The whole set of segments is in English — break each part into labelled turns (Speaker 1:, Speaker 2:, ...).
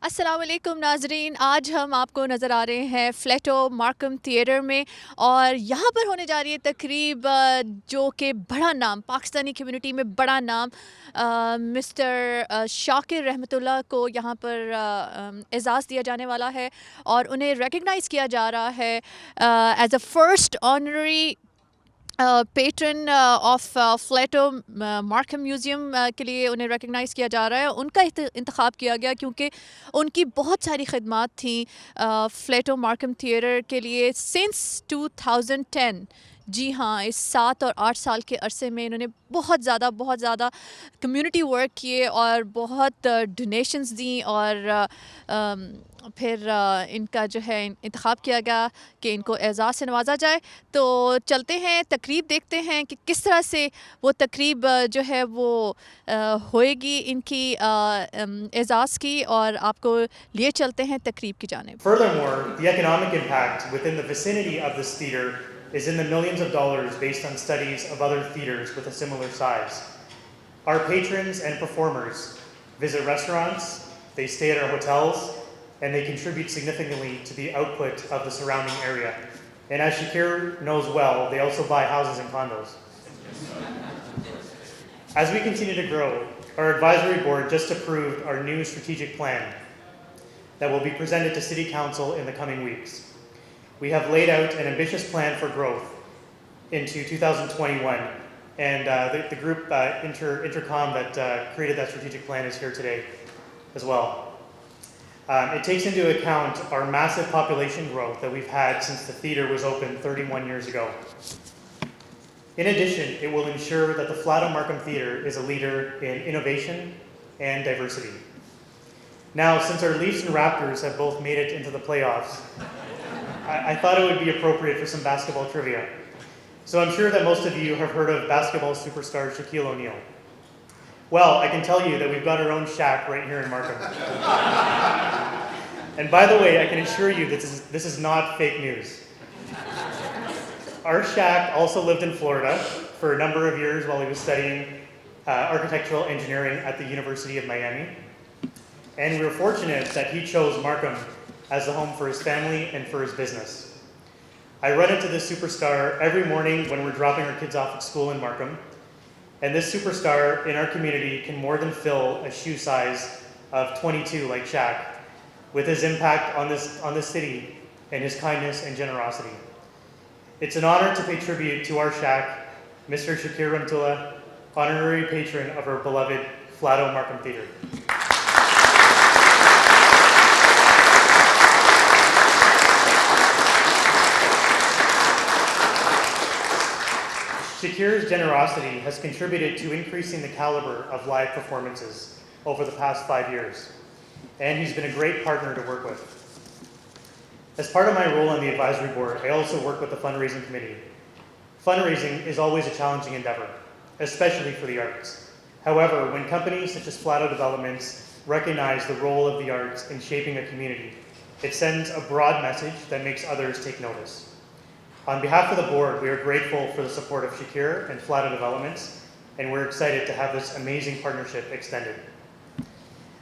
Speaker 1: अस्सलाम वालेकुम नाजरीन, आज हम आपको नज़र आ रहे हैं फ्लैटो मार्कम थिएटर में। और यहाँ पर होने जा रही है तकरीब जो कि बड़ा नाम पाकिस्तानी कम्युनिटी में बड़ा नाम मिस्टर शाकिर रहमतुल्लाह को यहाँ पर एजाज़ दिया जाने वाला है और उन्हें रिकग्नाइज़ किया जा रहा है as a first honorary patron of Flato Markham museum के लिए उन्हें रिकग्नाइज़ किया जा रहा है। उनका इंतखाब किया गया क्योंकि उनकी बहुत सारी खदमात थी फ्लैटो मार्कम थिएटर के लिए सिंस 2010। जी हाँ, इस 7 और 8 साल के अरसे में इन्होंने बहुत ज़्यादा कम्युनिटी वर्क किए और बहुत डोनेशंस दी और फिर इनका जो है इंतखाब किया गया कि इनको एजाज़ से नवाजा जाए। तो चलते हैं, तकरीब देखते हैं कि किस तरह से वो तकरीब जो है वो होएगी इनकी एजाज़ की, और आपको लिए चलते हैं तकरीब की जानिब।
Speaker 2: Furthermore, the economic impact within the vicinity of this theater is in the millions of dollars based on studies of other theaters with a similar size. Our patrons and performers visit restaurants, they stay at our hotels, and they contribute significantly to the output of the surrounding area. And as Shakir knows well, they also buy houses and condos. As we continue to grow, our advisory board just approved our new strategic plan that will be presented to City Council in the coming weeks. We have laid out an ambitious plan for growth into 2021, and the group Intercom that created that strategic plan is here today as well. It takes into account our massive population growth that we've had since the theater was opened 31 years ago. In addition, it will ensure that the Flato Markham Theater is a leader in innovation and diversity. Now, since our Leafs and Raptors have both made it into the playoffs, I thought it would be appropriate for some basketball trivia. So I'm sure that most of you have heard of basketball superstar Shaquille O'Neal. Well, I can tell you that we've got our own Shaq right here in Markham. And by the way, I can assure you that this is not fake news. Our Shaq also lived in Florida for a number of years while he was studying architectural engineering at the University of Miami. And we were fortunate that he chose Markham as the home for his family and for his business. I run into this superstar every morning when we're dropping our kids off at school in Markham. And this superstar in our community can more than fill a shoe size of 22 like Shaq, with his impact on this city and his kindness and generosity. It's an honor to pay tribute to our Shaq, Mr. Shakir Rahmatullah, honorary patron of our beloved Flato Markham Theater. Shakir's generosity has contributed to increasing the caliber of live performances over the past 5 years, and he's been a great partner to work with. As part of my role on the advisory board, I also work with the fundraising committee. Fundraising is always a challenging endeavor, especially for the arts. However, when companies such as Flato Developments recognize the role of the arts in shaping a community, it sends a broad message that makes others take notice. On behalf of the board, we are grateful for the support of Shakir and Flato Developments, and we're excited to have this amazing partnership extended.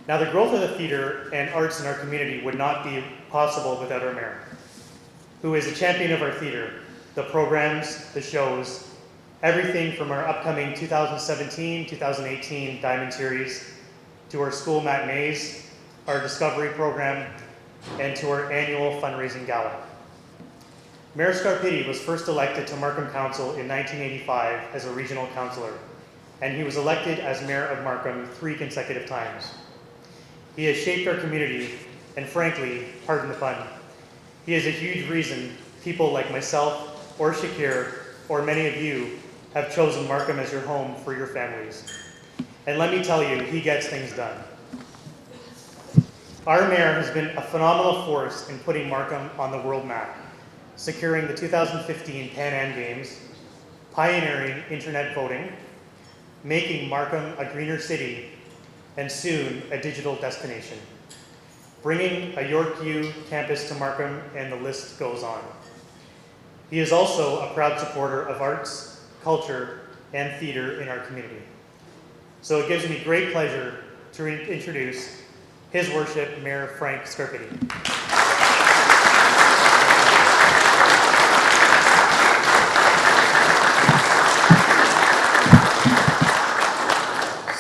Speaker 2: Now, the growth of the theater and arts in our community would not be possible without our mayor, who is a champion of our theater, the programs, the shows, everything from our upcoming 2017-2018 Diamond Series to our school matinees, our Discovery program, and to our annual fundraising gala. Mayor Scarpitti was first elected to Markham Council in 1985 as a regional councillor, and he was elected as mayor of Markham 3 consecutive times. He has shaped our community, and frankly, pardon the pun, he is a huge reason people like myself or Shakir or many of you have chosen Markham as your home for your families. And let me tell you, he gets things done. Our mayor has been a phenomenal force in putting Markham on the world map, securing the 2015 Pan Am Games, pioneering internet voting, making Markham a greener city, and soon a digital destination, bringing a Yorkview campus to Markham, and the list goes on. He is also a proud supporter of arts, culture, and theater in our community. So it gives me great pleasure to introduce His Worship, Mayor Frank Scarpiti.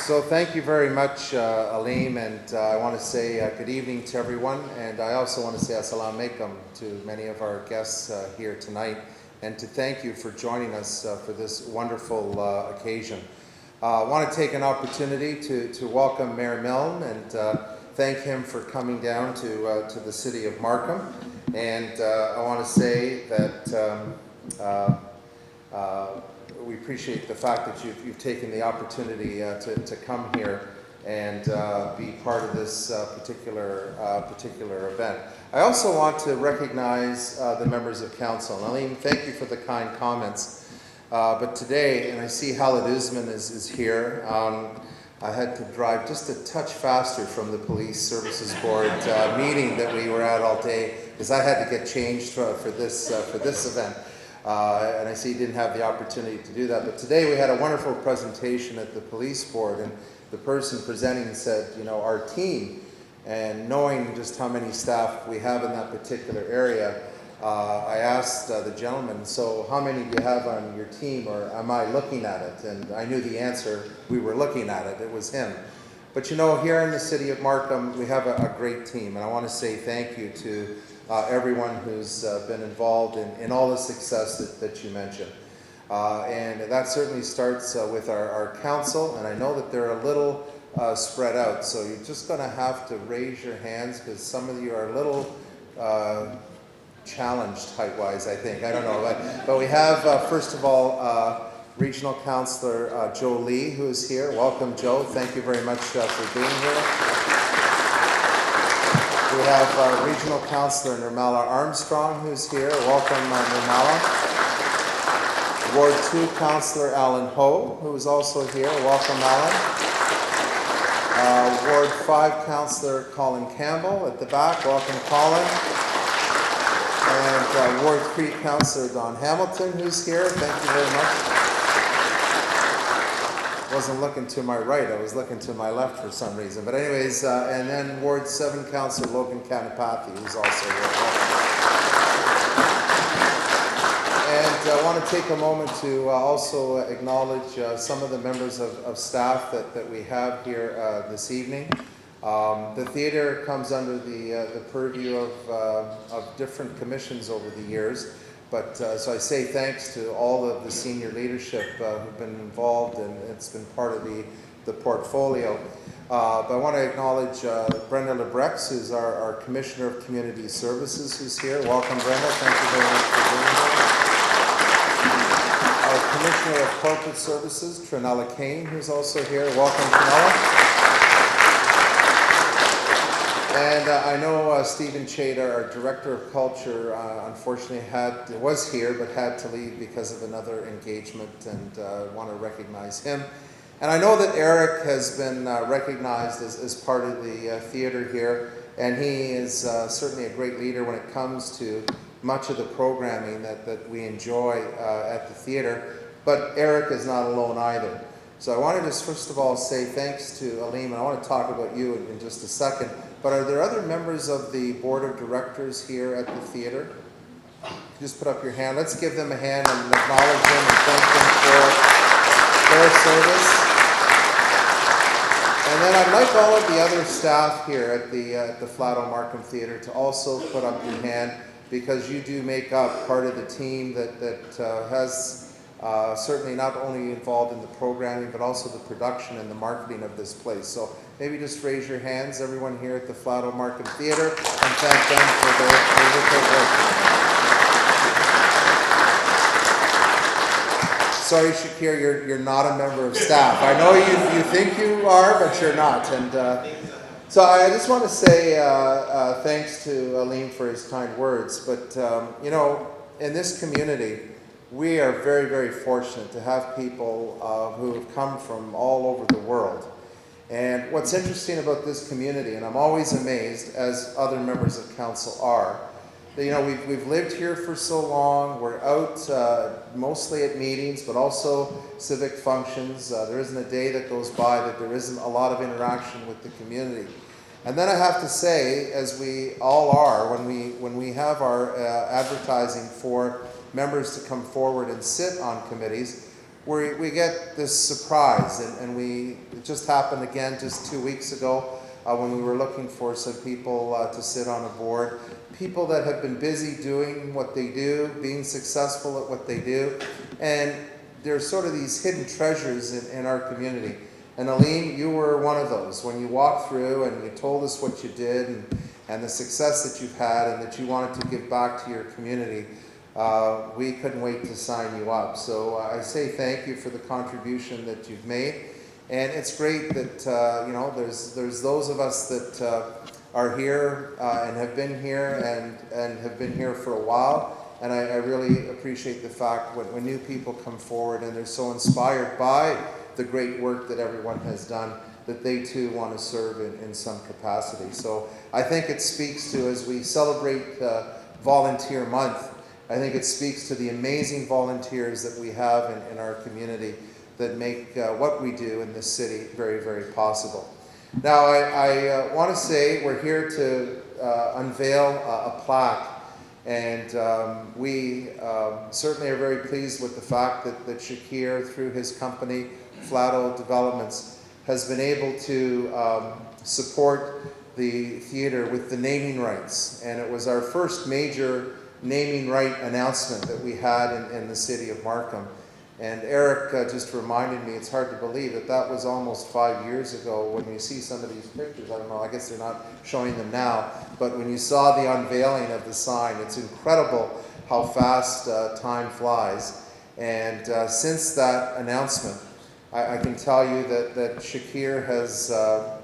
Speaker 3: So thank you very much, Aleem, and I want to say good evening to everyone, and I also want to say assalamu alaikum to many of our guests here tonight, and to thank you for joining us for this wonderful occasion. I want to take an opportunity to welcome Mayor Milne and thank him for coming down to the city of Markham, and I want to say that we appreciate the fact that you've taken the opportunity to come here and be part of this particular event. I also want to recognize the members of council. Aleem, thank you for the kind comments. But today, and I see Halid Usman is here, I had to drive just a touch faster from the Police Services Board meeting that we were at all day, because I had to get changed for this event. And I see you didn't have the opportunity to do that. But today we had a wonderful presentation at the police board, and the person presenting said, you know, our team, and knowing just how many staff we have in that particular area, I asked the gentleman, so how many do you have on your team, or am I looking at it? And I knew the answer, we were looking at it, it was him. But you know, here in the city of Markham, we have a great team, and I want to say thank you to everyone who's been involved in all the success that you mentioned. And that certainly starts with our council, and I know that they're a little spread out, so you're just going to have to raise your hands, because some of you are a little challenged height-wise, I think. I don't know. But we have, first of all, Regional Councillor Joe Lee, who is here. Welcome, Joe. Thank you very much for being here. We have Regional Councillor Nirmala Armstrong, who's here. Welcome, Nirmala. Ward 2 Councillor Alan Ho, who is also here. Welcome, Alan. Ward 5 Councillor Colin Campbell at the back. Welcome, Colin. And Ward 3 Councillor Don Hamilton, who's here. Thank you very much. Wasn't looking to my right, I was looking to my left for some reason. But anyways, and then Ward 7 Councillor Logan Kanapathy, who's also here. And I want to take a moment to also acknowledge some of the members of staff that we have here this evening. The theatre comes under the purview of different commissions over the years. But so I say thanks to all of the senior leadership who've been involved, and it's been part of the portfolio. But I want to acknowledge Brenda Lebrex, who's our Commissioner of Community Services, who's here. Welcome, Brenda. Thank you very much for being here. Our Commissioner of Corporate Services, Trinella Kane, who's also here. Welcome, Trinella. And I know Stephen Chater, our Director of Culture, unfortunately was here but had to leave because of another engagement, and I want to recognize him. And I know that Eric has been recognized as part of the theatre here, and he is certainly a great leader when it comes to much of the programming that we enjoy at the theatre. But Eric is not alone either. So I want to just first of all say thanks to Aleem, and I want to talk about you in just a second. But are there other members of the Board of Directors here at the theatre? Just put up your hand. Let's give them a hand and acknowledge them and thank them for their service. And then I'd like all of the other staff here at the Flato Markham Theatre to also put up your hand, because you do make up part of the team that has certainly not only involved in the programming, but also the production and the marketing of this place. So maybe just raise your hands, everyone here at the Flato Markham Theatre, and thank them for their work. Sorry, Shakir, you're not a member of staff. I know you think you are, but you're not. And so I just want to say thanks to Aleem for his kind words. But you know, in this community, we are very, very fortunate to have people who have come from all over the world. And what's interesting about this community, and I'm always amazed, as other members of council are, that, you know, we've lived here for so long, we're out mostly at meetings, but also civic functions. There isn't a day that goes by that there isn't a lot of interaction with the community. And then I have to say, as we all are, when we have our advertising for members to come forward and sit on committees, we get this surprise, and it just happened again just 2 weeks ago when we were looking for some people to sit on a board. People that have been busy doing what they do, being successful at what they do, and there's sort of these hidden treasures in our community. And Aline, you were one of those. When you walked through and you told us what you did and the success that you've had and that you wanted to give back to your community, we couldn't wait to sign you up. So I say thank you for the contribution that you've made. And it's great that, you know, there's those of us that are here and have been here and have been here for a while. And I really appreciate the fact when new people come forward and they're so inspired by the great work that everyone has done, that they too want to serve in some capacity. So I think it speaks to, as we celebrate Volunteer Month, I think it speaks to the amazing volunteers that we have in our community that make what we do in this city very, very possible. Now I want to say we're here to unveil a plaque. And we certainly are very pleased with the fact that Shakir, through his company, Flato Developments, has been able to support the theater with the naming rights. And it was our first major naming right announcement that we had in the city of Markham. And Eric just reminded me, it's hard to believe that was almost 5 years ago. When you see some of these pictures, I don't know, I guess they're not showing them now, but when you saw the unveiling of the sign, it's incredible how fast time flies. And since that announcement, I can tell you that Shakir has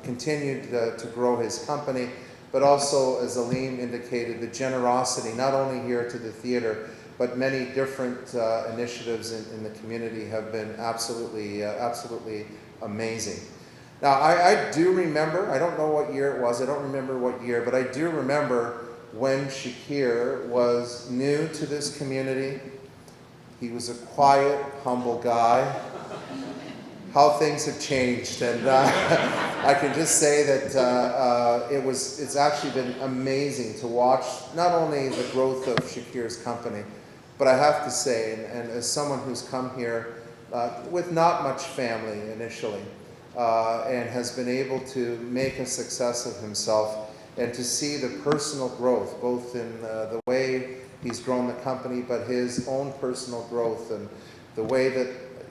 Speaker 3: continued to grow his company, but also, as Aline indicated, the generosity, not only here to the theater, but many different initiatives in the community have been absolutely amazing. Now, I do remember, I don't know what year it was, I don't remember what year, but I do remember when Shakir was new to this community. He was a quiet, humble guy. How things have changed, and I can just say that it's actually been amazing to watch not only the growth of Shakir's company, but I have to say, and as someone who's come here with not much family initially, and has been able to make a success of himself, and to see the personal growth, both in the way he's grown the company, but his own personal growth, and the way that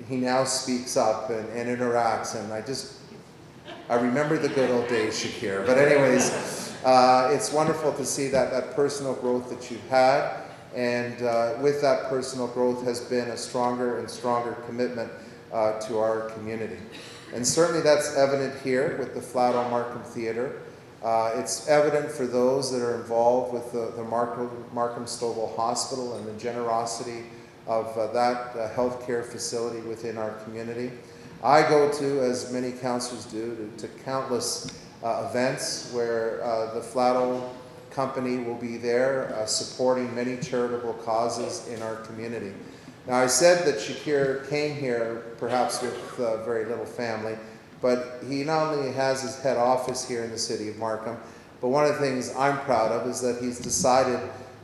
Speaker 3: he now speaks up and interacts, and I remember the good old days, Shakir. But anyways, it's wonderful to see that personal growth that you've had. And with that personal growth has been a stronger and stronger commitment to our community. And certainly that's evident here with the Flato Markham Theatre. It's evident for those that are involved with the Markham Stouffville Hospital and the generosity of that healthcare facility within our community. I go to, as many councillors do, to countless events where the Flato company will be there supporting many charitable causes in our community. Now, I said that Shakir came here perhaps with very little family, but he not only has his head office here in the city of Markham, but one of the things I'm proud of is that he's decided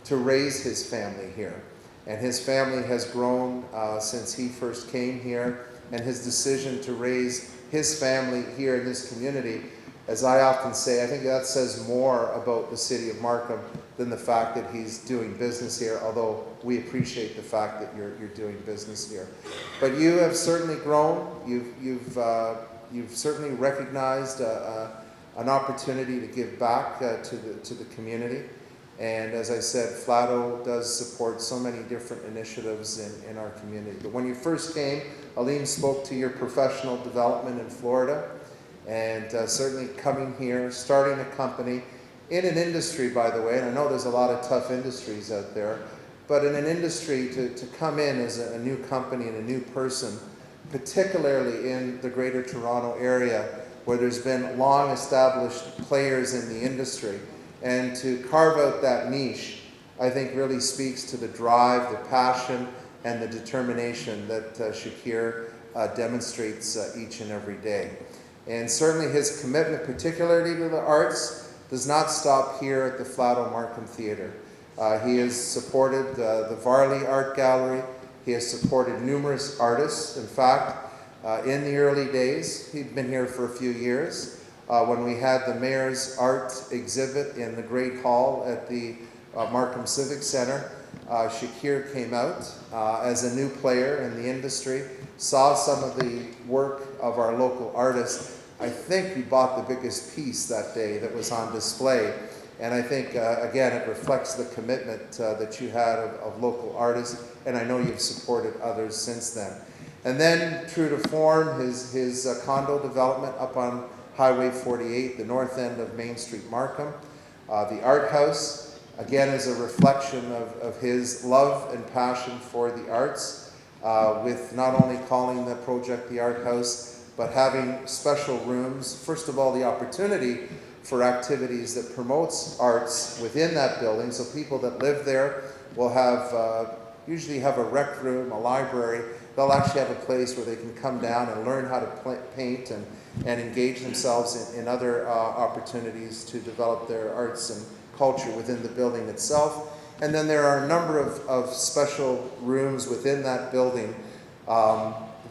Speaker 3: to raise his family here. And his family has grown since he first came here, and his decision to raise his family here in this community, as I often say, I think that says more about the city of Markham than the fact that he's doing business here, although we appreciate the fact that you're doing business here. But you have certainly grown. You've certainly recognized an opportunity to give back to the community. And as I said, Flato does support so many different initiatives in our community. But when you first came, Aline spoke to your professional development in Florida, and certainly coming here, starting a company in an industry, by the way, and I know there's a lot of tough industries out there, but in an industry to come in as a new company and a new person, particularly in the Greater Toronto area, where there's been long established players in the industry, and to carve out that niche, I think really speaks to the drive, the passion, and the determination that Shakir demonstrates each and every day. And certainly his commitment, particularly to the arts, does not stop here at the Flato Markham Theatre. He has supported the Varley Art Gallery. He has supported numerous artists. In fact, in the early days, he'd been here for a few years, when we had the Mayor's Art exhibit in the Great Hall at the Markham Civic Center. Shakir came out as a new player in the industry, saw some of the work of our local artists. I think he bought the biggest piece that day that was on display. And I think, again, it reflects the commitment that you had of local artists, and I know you've supported others since then. And then, true to form, his condo development up on Highway 48, the north end of Main Street, Markham. The Art House, again, is a reflection of his love and passion for the arts, with not only calling the project the Art House, but having special rooms, first of all, the opportunity for activities that promotes arts within that building, so people that live there will have, usually have a rec room, a library. They'll actually have a place where they can come down and learn how to paint and engage themselves in other opportunities to develop their arts and culture within the building itself. And then there are a number of special rooms within that building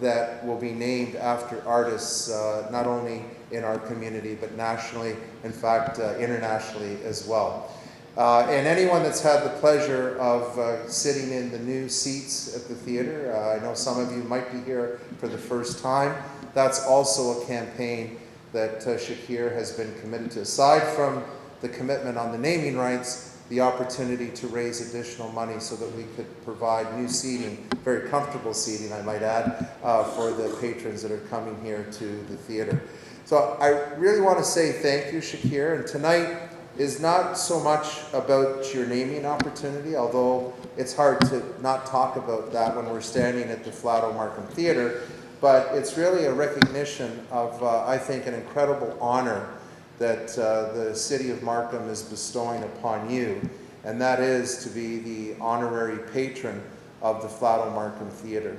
Speaker 3: that will be named after artists, not only in our community, but nationally, in fact, internationally as well. And anyone that's had the pleasure of sitting in the new seats at the theater, I know some of you might be here for the first time, that's also a campaign that Shakir has been committed to. Aside from the commitment on the naming rights, the opportunity to raise additional money so that we could provide new seating, very comfortable seating, I might add, for the patrons that are coming here to the theater. So I really want to say thank you, Shakir, and tonight is not so much about your naming opportunity, although it's hard to not talk about that when we're standing at the Flato Markham Theatre, but it's really a recognition of, I think, an incredible honor that the City of Markham is bestowing upon you, and that is to be the honorary patron of the Flato Markham Theatre.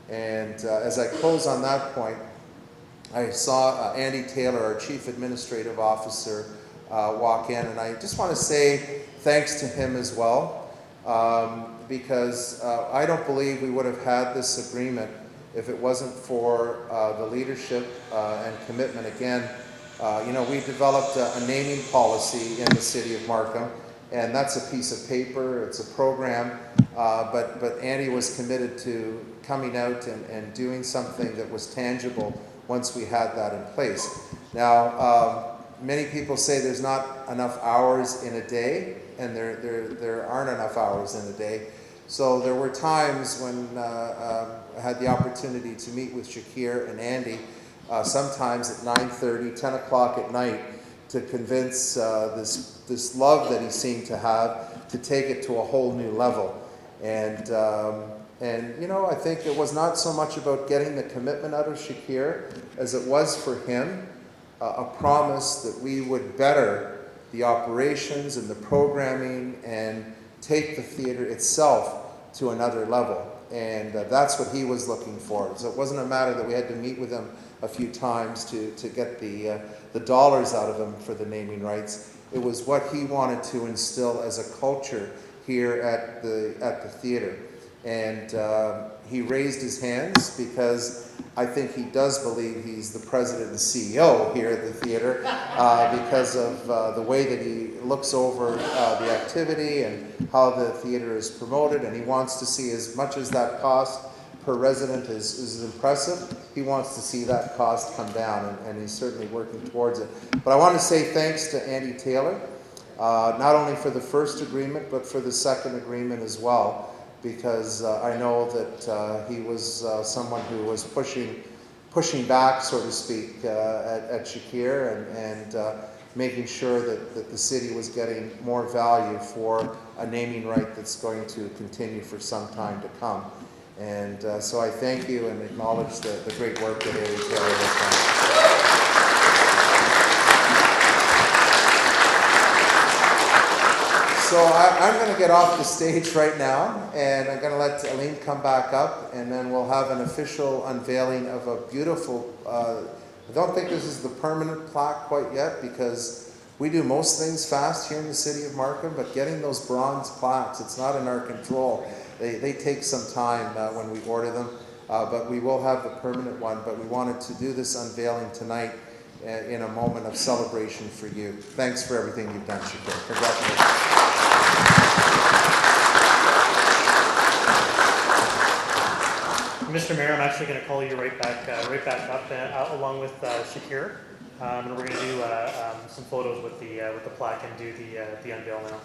Speaker 3: And as I close on that point, I saw Andy Taylor, our Chief Administrative Officer, walk in, and I just want to say thanks to him as well, because I don't believe we would have had this agreement if it wasn't for the leadership and commitment. Again, you know, we developed a naming policy in the City of Markham, and that's a piece of paper, it's a program, but Andy was committed to coming out and doing something that was tangible once we had that in place. Now, many people say there's not enough hours in a day, and there aren't enough hours in a day. So there were times when I had the opportunity to meet with Shakir and Andy, sometimes at 9:30, 10 o'clock at night, to convince this love that he seemed to have to take it to a whole new level. And you know, I think it was not so much about getting the commitment out of Shakir as it was for him a promise that we would better the operations and the programming and take the theater itself to another level. And that's what he was looking for. So it wasn't a matter that we had to meet with him a few times to get the dollars out of him for the naming rights. It was what he wanted to instill as a culture here at the theater. And he raised his hands because I think he does believe he's the president and CEO here at the theater because of the way that he looks over the activity and how the theater is promoted, and he wants to see, as much as that cost per resident is impressive, he wants to see that cost come down, and he's certainly working towards it. But I want to say thanks to Andy Taylor, not only for the first agreement, but for the second agreement as well, because I know that he was someone who was pushing back, so to speak, at Shakir and making sure that the city was getting more value for a naming right that's going to continue for some time to come. And so I thank you and acknowledge the great work that Andy Taylor has done. So I'm going to get off the stage right now, and I'm going to let Aline come back up, and then we'll have an official unveiling of a beautiful I don't think this is the permanent plaque quite yet, because we do most things fast here in the city of Markham, but getting those bronze plaques, it's not in our control. They take some time when we order them, but we will have the permanent one. But we wanted to do this unveiling tonight in a moment of celebration for you. Thanks for everything you've done, Shakir. Congratulations.
Speaker 2: Mr. Mayor, I'm actually going to call you right back up along with Shakir, and we're going to do some photos with the plaque and do the unveil now.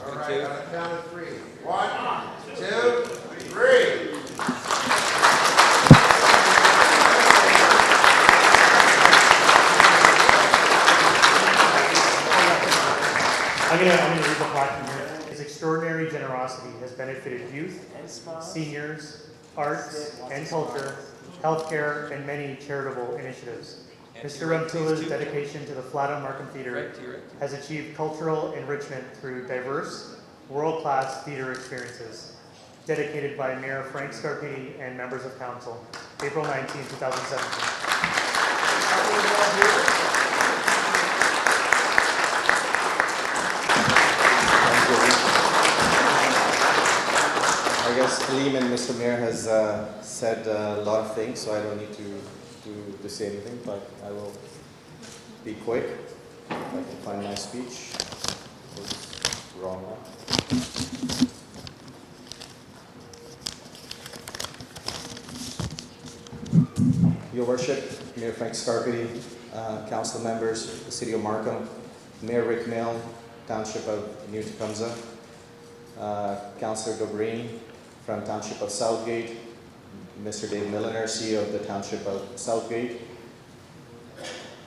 Speaker 3: All right, on the count of three. 1, 2, 3.
Speaker 2: I'm gonna read the plaque from here. His extraordinary generosity has benefited youth, seniors, arts and culture, healthcare, and many charitable initiatives. Mr. Ramtula's dedication to the Flato Markham Theatre has achieved cultural enrichment through diverse, world-class theatre experiences. Dedicated by Mayor Frank Scarpini and members of council, April 19, 2017.
Speaker 4: I guess Aleem and Mr. Mayor has said a lot of things, so I don't need to say anything, but I will be quick. If I can find my speech. It's wrong one. Your Worship, Mayor Frank Scarpini, council members, the City of Markham, Mayor Rick Mill, Township of New Tecumseh, Councillor Gabrini from Township of Southgate, Mr. Dave Milliner, CEO of the Township of Southgate,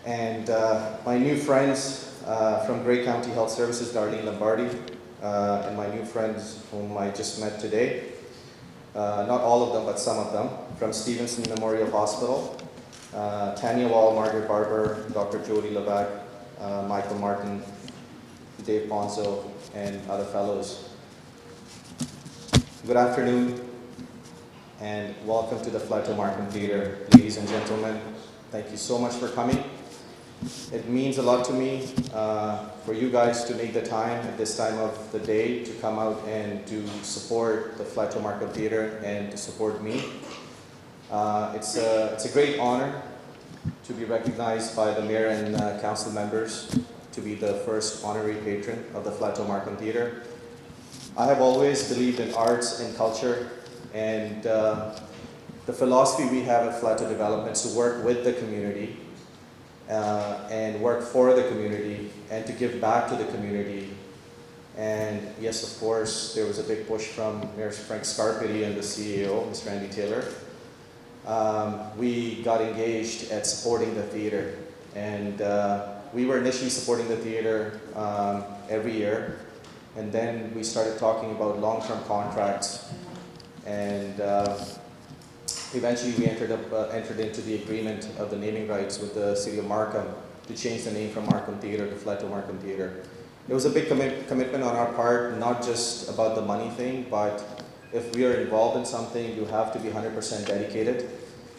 Speaker 4: and my new friends from Grey County Health Services, Darlene Lombardi, and my new friends whom I just met today, not all of them, but some of them, from Stevenson Memorial Hospital, Tanya Wall, Margaret Barber, Dr. Jody Levac, Michael Martin, Dave Ponzo, and other fellows. Good afternoon, and welcome to the Flato Markham Theatre. Ladies and gentlemen, thank you so much for coming. It means a lot to me for you guys to make the time at this time of the day to come out and to support the Flato Markham Theatre and to support me. It's a great honor to be recognized by the mayor and council members to be the first honorary patron of the Flato Markham Theatre. I have always believed in arts and culture, and the philosophy we have at Flato Development is to work with the community and work for the community and to give back to the community. And yes, of course, there was a big push from Mayor Frank Scarpini and the CEO, Mr. Randy Taylor. We got engaged at supporting the theatre, and we were initially supporting the theatre every year, and then we started talking about long-term contracts, and eventually we entered into the agreement of the naming rights with the City of Markham to change the name from Markham Theatre to Flato Markham Theatre. It was a big commitment on our part, not just about the money thing, but if we are involved in something, you have to be 100% dedicated.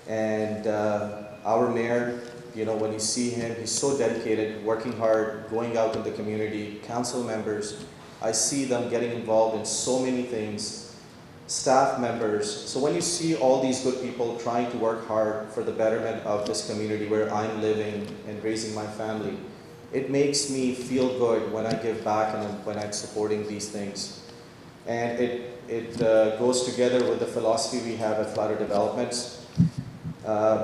Speaker 4: And our mayor, you know, when you see him, he's so dedicated, working hard, going out in the community, council members. I see them getting involved in so many things, staff members. So when you see all these good people trying to work hard for the betterment of this community where I'm living and raising my family, it makes me feel good when I give back and when I'm supporting these things. And it goes together with the philosophy we have at Flato Developments.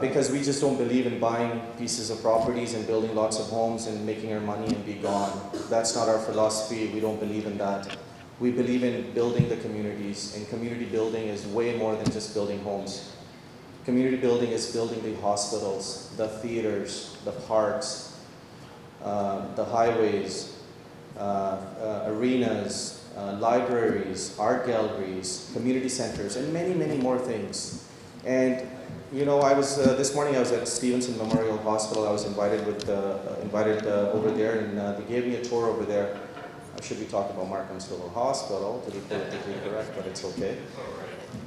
Speaker 4: Because we just don't believe in buying pieces of properties and building lots of homes and making our money and be gone. That's not our philosophy. We don't believe in that. We believe in building the communities, and community building is way more than just building homes. Community building is building the hospitals, the theaters, the parks, the highways, arenas, libraries, art galleries, community centers, and many, many more things. And you know, I was this morning I was at Stevenson Memorial Hospital. I was invited over there, and they gave me a tour over there. I should be talking about Markham Hospital to be politically correct, but it's okay.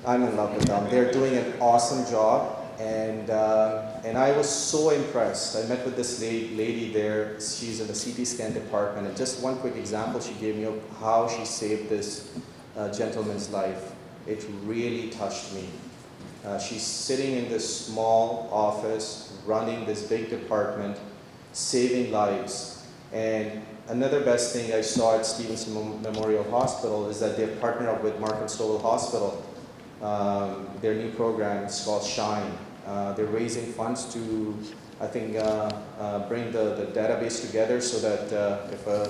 Speaker 4: I'm in love with them. They're doing an awesome job, and I was so impressed. I met with this lady there. She's in the CT scan department, and just one quick example she gave me of how she saved this gentleman's life. It really touched me. She's sitting in this small office, running this big department, saving lives. And another best thing I saw at Stevenson Memorial Hospital is that they've partnered up with Markham Hospital. Their new program is called Shine. They're raising funds to, I think, bring the database together so that if a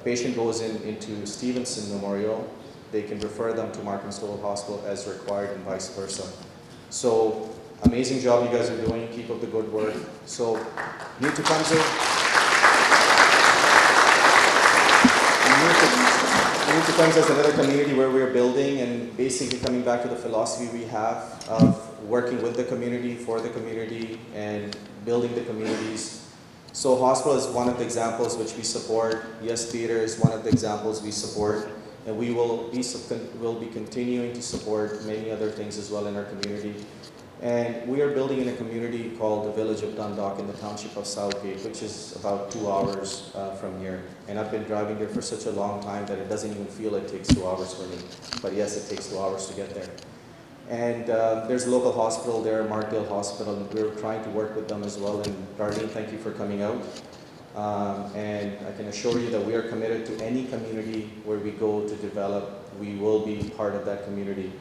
Speaker 4: patient goes into Stevenson Memorial, they can refer them to Markham Hospital as required and vice versa. So, amazing job you guys are doing. Keep up the good work. So, New Tecumseh is another community where we're building and basically coming back to the philosophy we have of working with the community, for the community, and building the communities. So hospital is one of the examples which we support. Yes, theater is one of the examples we support. And we will be continuing to support many other things as well in our community. And we are building in a community called the Village of Dundalk in the township of Southgate, which is about 2 hours from here. And I've been driving there for such a long time that it doesn't even feel it takes 2 hours for me. But yes, it takes 2 hours to get there. And there's a local hospital there, Markdale Hospital, and we're trying to work with them as well. And Darlene, thank you for coming out. And I can assure you that we are committed to any community where we go to develop. We will be part of that community.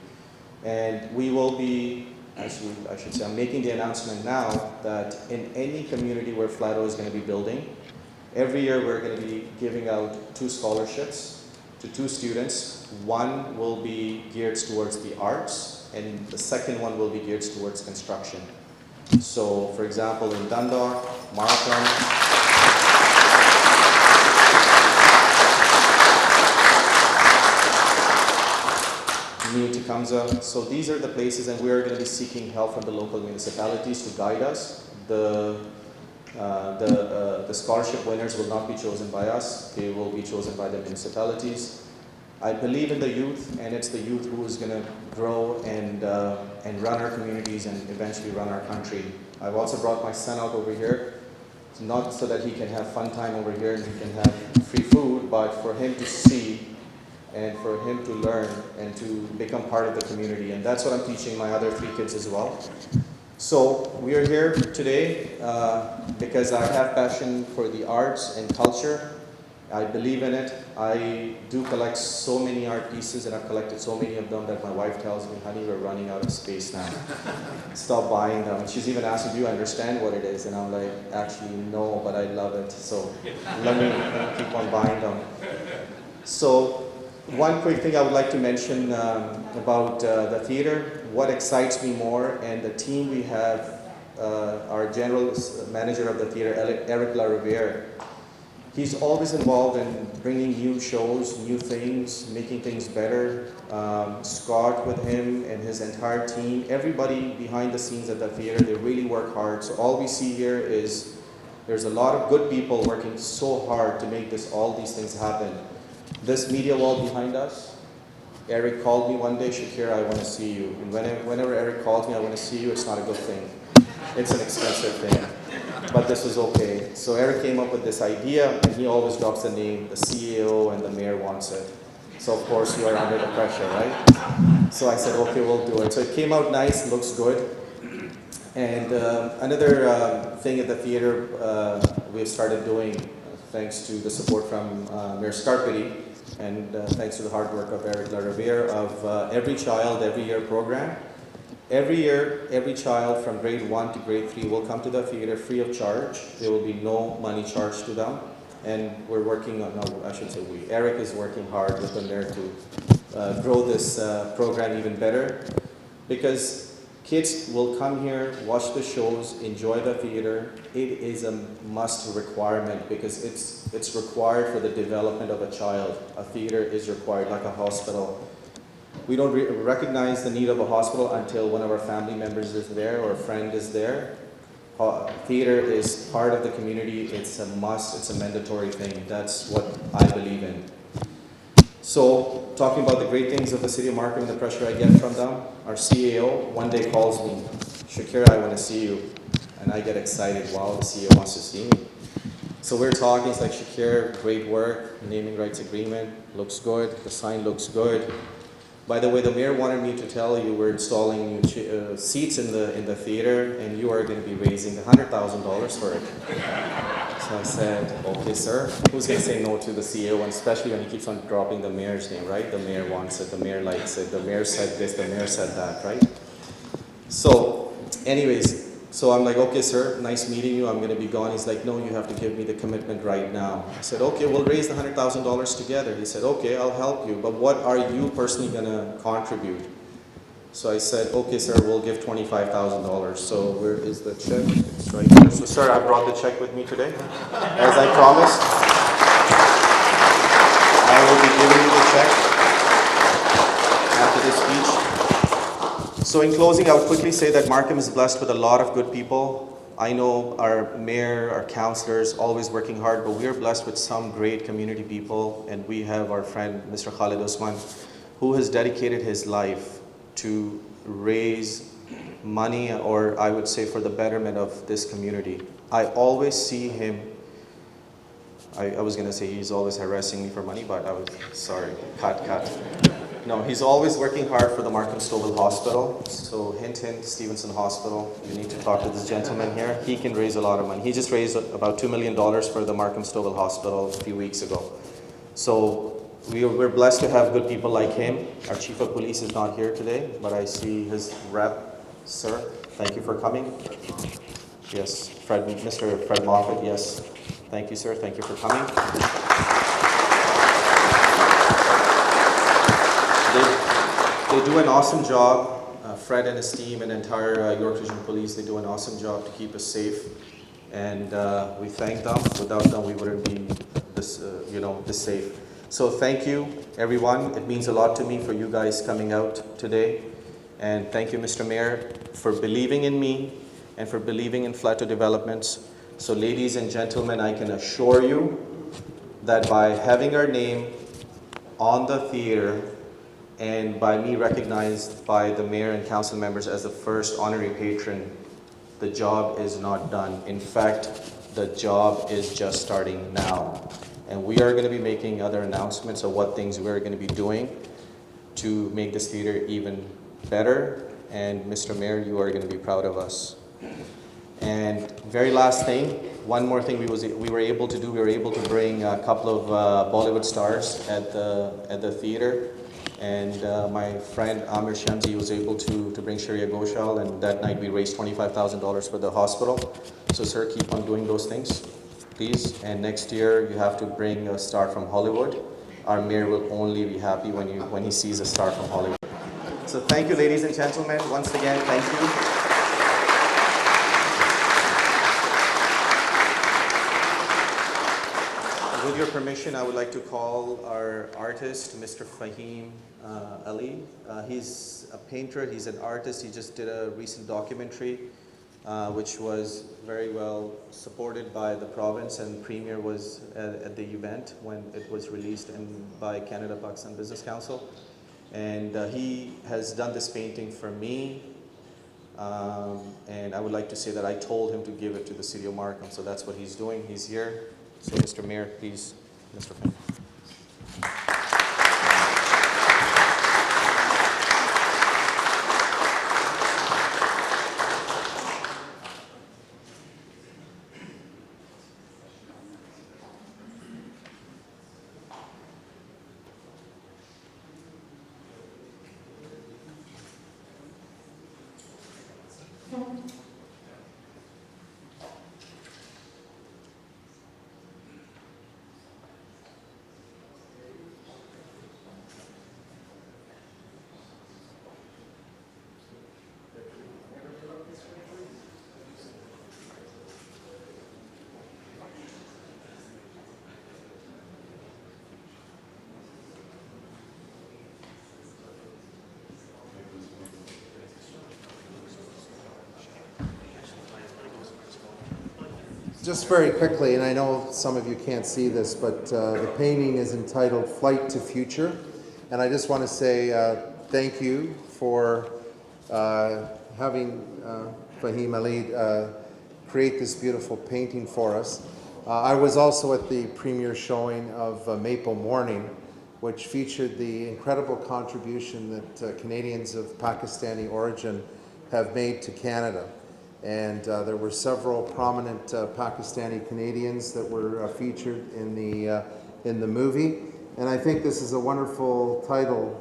Speaker 4: And we will be, actually, I should say, I'm making the announcement now that in any community where Flato is going to be building, every year we're going to be giving out 2 scholarships to 2 students. One will be geared towards the arts, and the second one will be geared towards construction. So, for example, in Dundalk, Markham, New Tecumseh. So these are the places, and we are going to be seeking help from the local municipalities to guide us. The scholarship winners will not be chosen by us. They will be chosen by the municipalities. I believe in the youth, and it's the youth who is going to grow and run our communities and eventually run our country. I've also brought my son out over here, not so that he can have fun time over here and he can have free food, but for him to see and for him to learn and to become part of the community. And that's what I'm teaching my other 3 kids as well. So we are here today because I have passion for the arts and culture. I believe in it. I do collect so many art pieces, and I've collected so many of them that my wife tells me, honey, we're running out of space now. Stop buying them. And she's even asking, do you understand what it is? And I'm like, actually, no, but I love it. So let me keep on buying them. So one quick thing I would like to mention about the theater, what excites me more, and the team we have, our general manager of the theater, Eric LaRiviere. He's always involved in bringing new shows, new things, making things better. Scott with him and his entire team, everybody behind the scenes at the theater, they really work hard. So all we see here is there's a lot of good people working so hard to make all these things happen. This media wall behind us, Eric called me one day, Shakir, I want to see you. And whenever Eric calls me, I want to see you, it's not a good thing. It's an expensive thing. But this was okay. So Eric came up with this idea, and he always drops the name, the CEO and the mayor wants it. So of course you are under the pressure, right? So I said, okay, we'll do it. So it came out nice, looks good. And another thing at the theater we've started doing, thanks to the support from Mayor Scarpity, and thanks to the hard work of Eric LaRiviere, of Every Child, Every Year program. Every year, every child from grade 1 to grade 3 will come to the theater free of charge. There will be no money charged to them. And we're working on, no, I should say we, Eric is working hard with them there to grow this program even better. Because Kids will come here, watch the shows, enjoy the theater. It is a must requirement because it's required for the development of a child. A theater is required, like a hospital. We don't recognize the need of a hospital until one of our family members is there or a friend is there. Theater is part of the community. It's a must. It's a mandatory thing. That's what I believe in. So, talking about the great things of the city of Markham and the pressure I get from them, our CAO one day calls me, Shakira, I want to see you. And I get excited, wow, the CEO wants to see me. So we're talking, it's like, Shakira, great work, naming rights agreement, looks good, the sign looks good. By the way, the mayor wanted me to tell you we're installing new seats in the theater and you are going to be raising $100,000 for it. So I said, okay, sir, who's going to say no to the CEO, and especially when he keeps on dropping the mayor's name, right? The mayor wants it, the mayor likes it, the mayor said this, the mayor said that, right? So, anyways, so I'm like, okay, sir, nice meeting you, I'm going to be gone. He's like, no, you have to give me the commitment right now. I said, okay, we'll raise the $100,000 together. He said, okay, I'll help you, but what are you personally going to contribute? So I said, okay, sir, we'll give $25,000. So where is the check? It's right here. So, sir, I brought the check with me today. As I promised, I will be giving you the check after this speech. So in closing, I would quickly say that Markham is blessed with a lot of good people. I know our mayor, our councillors, always working hard, but we are blessed with some great community people, and we have our friend, Mr. Khalid Osman, who has dedicated his life to raise money, or I would say for the betterment of this community. I always see him, I was going to say he's always harassing me for money, but I was, sorry, cut. No, he's always working hard for the Markham Stouffville Hospital. So hint, Stevenson Hospital, you need to talk to this gentleman here. He can raise a lot of money. He just raised about $2 million for the Markham Stouffville Hospital a few weeks ago. So we're blessed to have good people like him. Our chief of police is not here today, but I see his rep. Sir, thank you for coming. Yes, Mr. Fred Moffat, yes. Thank you, sir. Thank you for coming. They do an awesome job. Fred and his team and entire York Region Police, they do an awesome job to keep us safe. And we thank them. Without them, we wouldn't be this safe. So thank you, everyone. It means a lot to me for you guys coming out today. And thank you, Mr. Mayor, for believing in me and for believing in Flato Developments. So ladies and gentlemen, I can assure you that by having our name on the theater and by me recognized by the mayor and council members as the first honorary patron, the job is not done. In fact, the job is just starting now. And we are going to be making other announcements of what things we're going to be doing to make this theater even better. And Mr. Mayor, you are going to be proud of us. And very last thing, one more thing we were able to do, we were able to bring a couple of Bollywood stars at the theater. And my friend Amir Shamsi was able to bring Sharia Ghoshal, and that night we raised $25,000 for the hospital. So sir, keep on doing those things, please. And next year you have to bring a star from Hollywood. Our mayor will only be happy when he sees a star from Hollywood. So thank you, ladies and gentlemen. Once again, thank you. With your permission, I would like to call our artist, Mr. Fahim Ali. He's a painter, he's an artist. He just did a recent documentary, which was very well supported by the province, and Premier was at the event when it was released by Canada-Pakistan Business Council. And he has done this painting for me. And I would like to say that I told him to give it to the city of Markham, so that's what he's doing. He's here. So, Mr. Mayor, please, Mr. Finn.
Speaker 3: Just very quickly, and I know some of you can't see this, but the painting is entitled Flight to Future. And I just want to say thank you for having Fahim Ali create this beautiful painting for us. I was also at the premiere showing of Maple Morning, which featured the incredible contribution that Canadians of Pakistani origin have made to Canada. And there were several prominent Pakistani Canadians that were featured in the movie. And I think this is a wonderful title,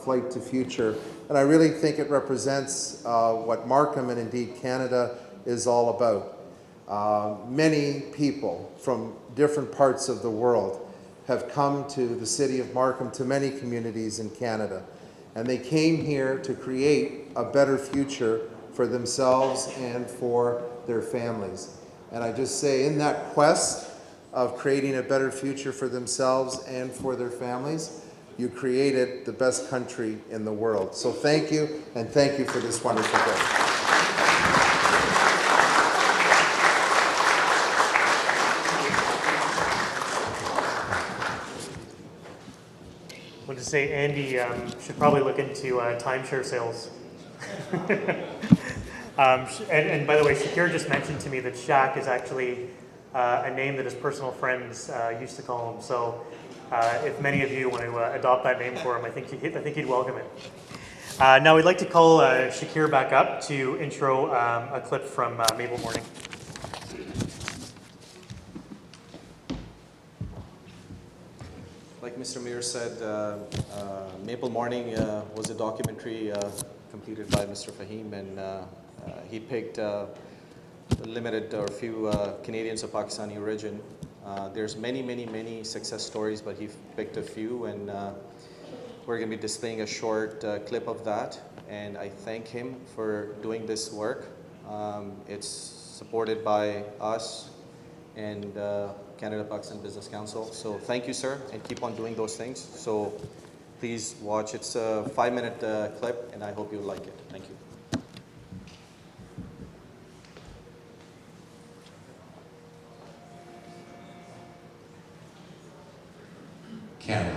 Speaker 3: Flight to Future. And I really think it represents what Markham and indeed Canada is all about. Many people from different parts of the world have come to the city of Markham, to many communities in Canada. And they came here to create a better future for themselves and for their families. And I just say, in that quest of creating a better future for themselves and for their families, you created the best country in the world. So thank you, and thank you for this wonderful day.
Speaker 2: I want to say Andy should probably look into timeshare sales. And by the way, Shakir just mentioned to me that Shaq is actually a name that his personal friends used to call him. So if many of you want to adopt that name for him, I think he'd welcome it. Now we'd like to call Shakir back up to intro a clip from Maple Morning.
Speaker 4: Like Mr. Mayor said, Maple Morning was a documentary completed by Mr. Fahim, and he picked limited or few Canadians of Pakistani origin. There's many success stories, but he picked a few, and we're going to be displaying a short clip of that. And I thank him for doing this work. It's supported by us and Canada-Pakistan Business Council. So thank you, sir, and keep on doing those things. So please watch. It's a 5-minute clip, and I hope you like it. Thank you.
Speaker 5: Canada.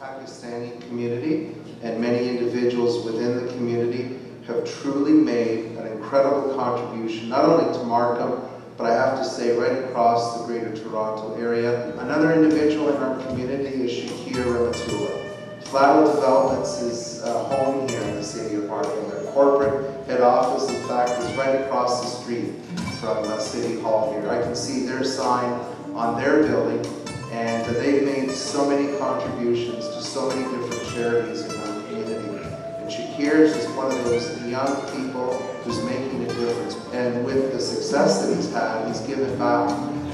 Speaker 3: Pakistani community and many individuals within the community have truly made an incredible contribution, not only to Markham, but I have to say right across the Greater Toronto area. Another individual in our community is Shakir Ramatullah. Flato Developments is home here in the city of Markham. Their corporate head office, in fact, is right across the street from City Hall here. I can see their sign on their building, and they've made so many contributions to so many different charities in our community. And Shakir is just one of those young people who's making a difference. And with the success that he's had, he's given back.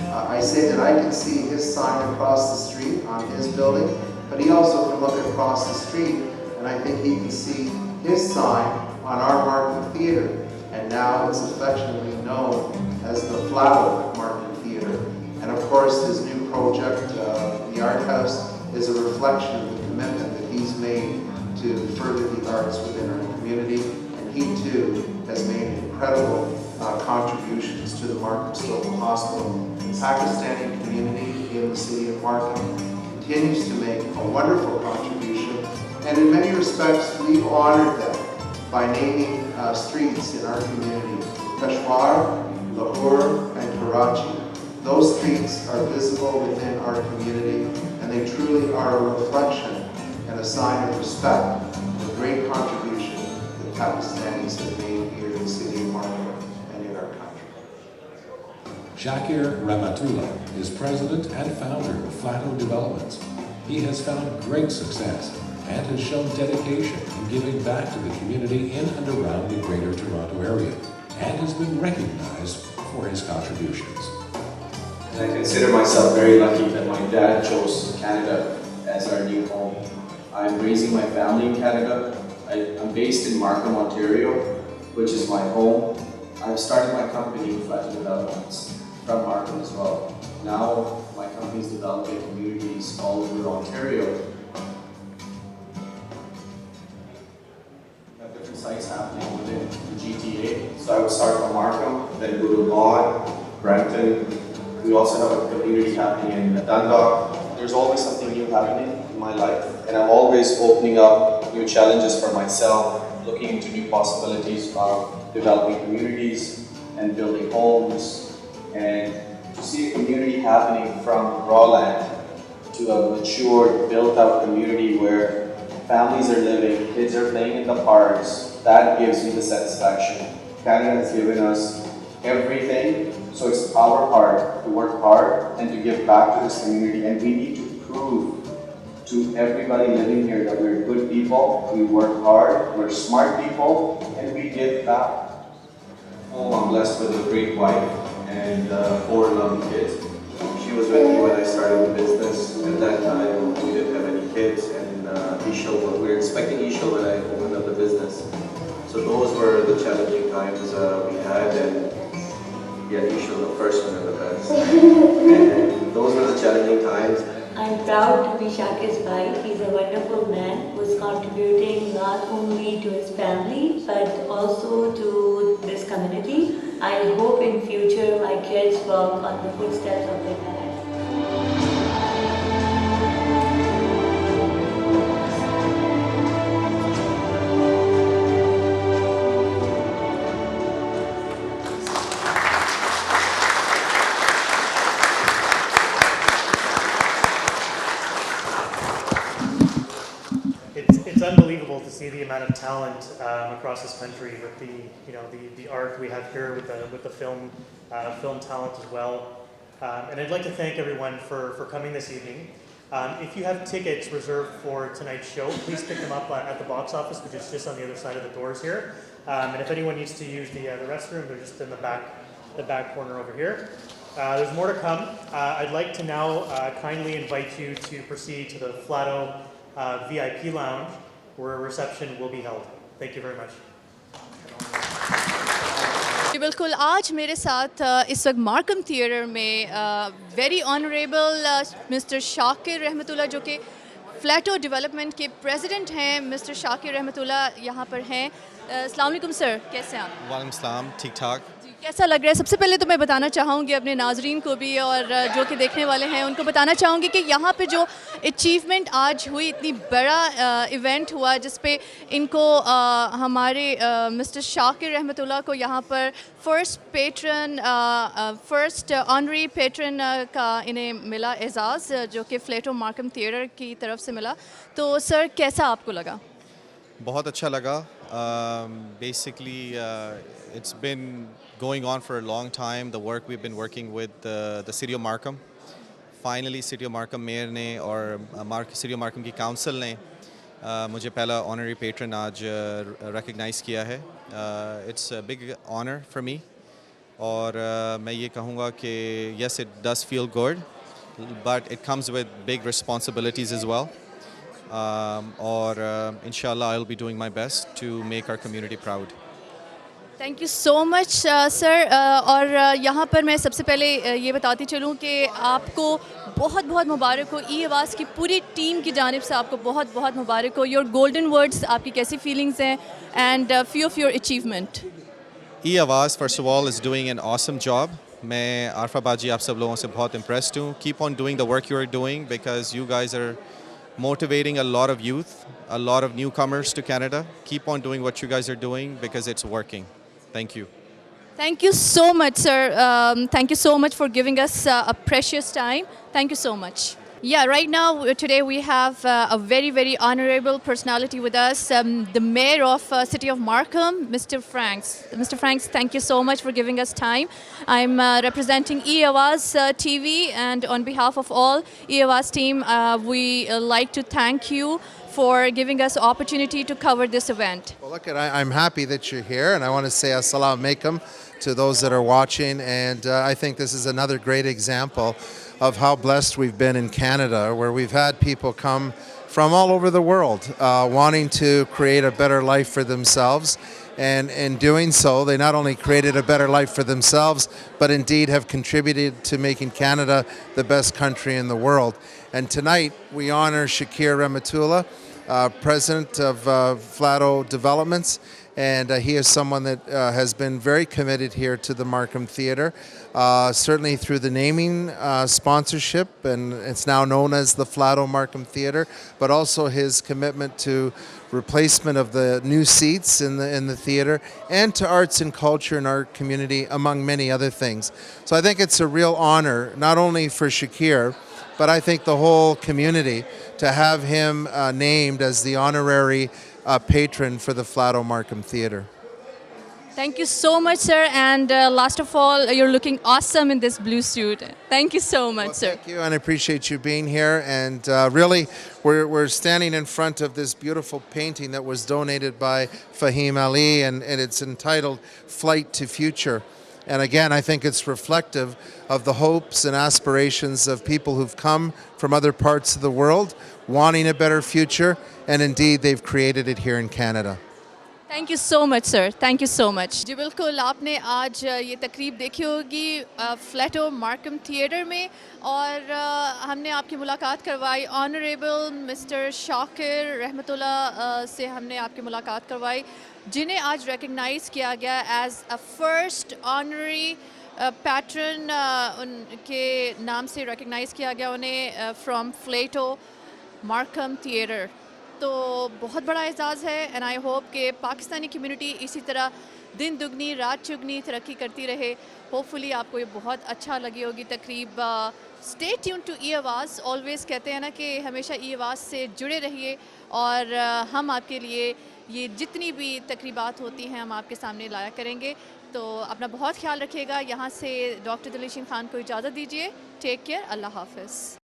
Speaker 3: I say that I can see his sign across the street on his building, but he also can look across the street, and I think he can see his sign on our Markham Theatre. And now it's affectionately known as the Flato Markham Theatre. And of course, his new project, the Art House, is a reflection of the commitment that he's made to further the arts within our community. And he too has made incredible contributions to the Markham Stoughton Hospital. The Pakistani community in the city of Markham continues to make a wonderful contribution. And in many respects, we've honored them by naming streets in our community: Peshawar, Lahore, and Karachi. Those streets are visible within our community, and they truly are a reflection and a sign of respect for the great contribution that Pakistanis have made here in the city of Markham and in our country.
Speaker 5: Shakir Ramatullah is president and founder of Flato Developments. He has found great success and has shown dedication in giving back to the community in and around the Greater Toronto Area and has been recognized for his contributions.
Speaker 6: I consider myself very lucky that my dad chose Canada as our new home. I'm raising my family in Canada. I'm based in Markham, Ontario, which is my home. I've started my company, Flato Developments, from Markham as well. Now my company is developing communities all over Ontario. We have different sites happening within the GTA. So I would start from Markham, then go to Vaughan, Brampton. We also have a community happening in Dundalk. There's always something new happening in my life, and I'm always opening up new challenges for myself, looking into new possibilities of developing communities and building homes, and to see a community happening from raw land to a mature, built-out community where families are living, kids are playing in the parks. That gives me the satisfaction. Canada has given us everything, so it's our part to work hard and to give back to this community, and we need to prove to everybody living here that we're good people, we work hard, we're smart people, and we give back. Oh, I'm blessed with a great wife and 4 lovely kids. She was with me when I started the business. At that time, we didn't have any kids, and we were expecting Ishel when I opened up the business. So those were the challenging times we had, and yeah, Ishel the first one and the best. And those were the challenging times.
Speaker 7: I'm proud to be Shakir's wife. He's a wonderful man who's contributing not only to his family but also to this community. I hope in future my kids walk on the footsteps of their dad.
Speaker 2: It's unbelievable to see the amount of talent across this country with the art we have here with the film talent as well. And I'd like to thank everyone for coming this evening. If you have tickets reserved for tonight's show, please pick them up at the box office, which is just on the other side of the doors here. And if anyone needs to use the restroom, they're just in the back corner over here. There's more to come. I'd like to now kindly invite you to proceed to the Flato VIP lounge, where a reception will be held. Thank you very much.
Speaker 1: जी बिल्कुल आज मेरे साथ इस वक्त Markham theatre में very honourable mister Shakir रहमतुल्लाह जो कि फ्लैटो डेवलपमेंट के प्रेसिडेंट हैं मिस्टर शाकिर रहमतुल्लाह यहाँ पर हैं। अस्सलाम वालेकुम सर, कैसे हैं आप?
Speaker 8: वालेकुम सलाम, ठीक ठाक।
Speaker 1: जी कैसा लग रहा है? सबसे पहले तो मैं बताना चाहूँगी अपने नाजरीन को भी और जो कि देखने वाले हैं उनको बताना चाहूँगी कि यहाँ पे जो अचीवमेंट आज हुई, इतनी बड़ा इवेंट हुआ जिस पे इनको हमारे मिस्टर शाकिर रहमतुल्लाह को यहाँ पर फर्स्ट ऑनरी पेट्रन का इन्हें मिला एजाज़ जो कि फ्लेटो मार्कम थिएटर की तरफ से मिला। तो सर कैसा आपको लगा?
Speaker 8: बहुत अच्छा लगा। Basically, it's been going on for a long time. The work we've been working with the City of Markham. Finally, City of Markham Mayor ने और City of Markham की Council ने मुझे पहला honorary patron आज recognize किया है. It's a big honor for me. और मैं ये कहूँगा कि yes, it does feel good, but it comes with big responsibilities as well. और inshallah I'll be doing my best to make our community proud.
Speaker 1: Thank you so much sir. और यहाँ पर मैं सबसे पहले ये बताती चलूँ कि आपको बहुत बहुत मुबारक हो। ई आवाज़ की पूरी टीम की जानिब से आपको बहुत बहुत मुबारक हो। योर गोल्डन वर्ड्स, आपकी कैसी फीलिंग्स हैं and few of your achievement?
Speaker 8: ई आवाज़ first of all is doing an awesome job. मैं आरफा बाजी आप सब लोगों से बहुत impressed हूँ. Keep on doing the work you are doing because you guys are motivating a lot of youth, a lot of newcomers to Canada. Keep on doing what you guys are doing because it's working. Thank you.
Speaker 1: Thank you so much, sir. Thank you so much for giving us a precious time. Thank you so much. Yeah, right now, today we have a very, very honorable personality with us, the mayor of City of Markham, Mr. Franks. Mr. Franks, thank you so much for giving us time. I'm representing E-Awaz TV, and on behalf of all E-Awaz team, we like to thank you for giving us opportunity to cover this event.
Speaker 3: Well, look, I'm happy that you're here, and I want to say assalamu alaikum to those that are watching. And I think this is another great example of how blessed we've been in Canada, where we've had people come from all over the world wanting to create a better life for themselves. And in doing so, they not only created a better life for themselves, but indeed have contributed to making Canada the best country in the world. And tonight, we honor Shakir Rahmatullah, president of Flato Developments, and he is someone that has been very committed here to the Markham Theatre, certainly through the naming sponsorship, and it's now known as the Flato Markham Theatre, but also his commitment to replacement of the new seats in the theatre, and to arts and culture in our community, among many other things. So I think it's a real honor, not only for Shakir, but I think the whole community, to have him named as the honorary patron for the Flato Markham Theatre.
Speaker 1: Thank you so much, sir. And last of all, you're looking awesome in this blue suit. Thank you so much,
Speaker 3: Well,
Speaker 1: sir.
Speaker 3: thank you, and I appreciate you being here. And really, we're standing in front of this beautiful painting that was donated by Fahim Ali, and it's entitled Flight to Future. And again, I think it's reflective of the hopes and aspirations of people who've come from other parts of the world, wanting a better future, and indeed, they've created it here in Canada.
Speaker 1: Thank you so much sir, thank you so much. जी बिल्कुल, आपने आज ये तकरीब देखी होगी फ्लैटो Markham theatre में, और हमने आपकी मुलाकात करवाई ऑनरेबल मिस्टर शाकिर रहमतुल्लाह से हमने आपकी मुलाकात करवाई, जिन्हें आज रिकग्नाइज़ किया गया as a first honorary patron, उनके नाम से रिकग्नाइज़ किया गया उन्हें फ्रॉम फ्लैटो मार्कम थिएटर। तो बहुत बड़ा एजाज़ है, एंड आई होप कि पाकिस्तानी कम्युनिटी इसी तरह दिन दुगनी रात चुगनी तरक्की करती रहे। होपफुली आपको ये बहुत अच्छा लगी होगी तकरीब। स्टे ट्यून टू ई आवाज़, ऑलवेज़ कहते हैं ना कि हमेशा ई आवाज़ से जुड़े रहिए, और हम आपके लिए ये जितनी भी तकरीबात होती हैं हम आपके सामने लाया करेंगे। तो अपना बहुत ख्याल रखिएगा। यहाँ से डॉक्टर दिलीशिन खान को इजाज़त दीजिए। टेक केयर, अल्लाह हाफ़िज़।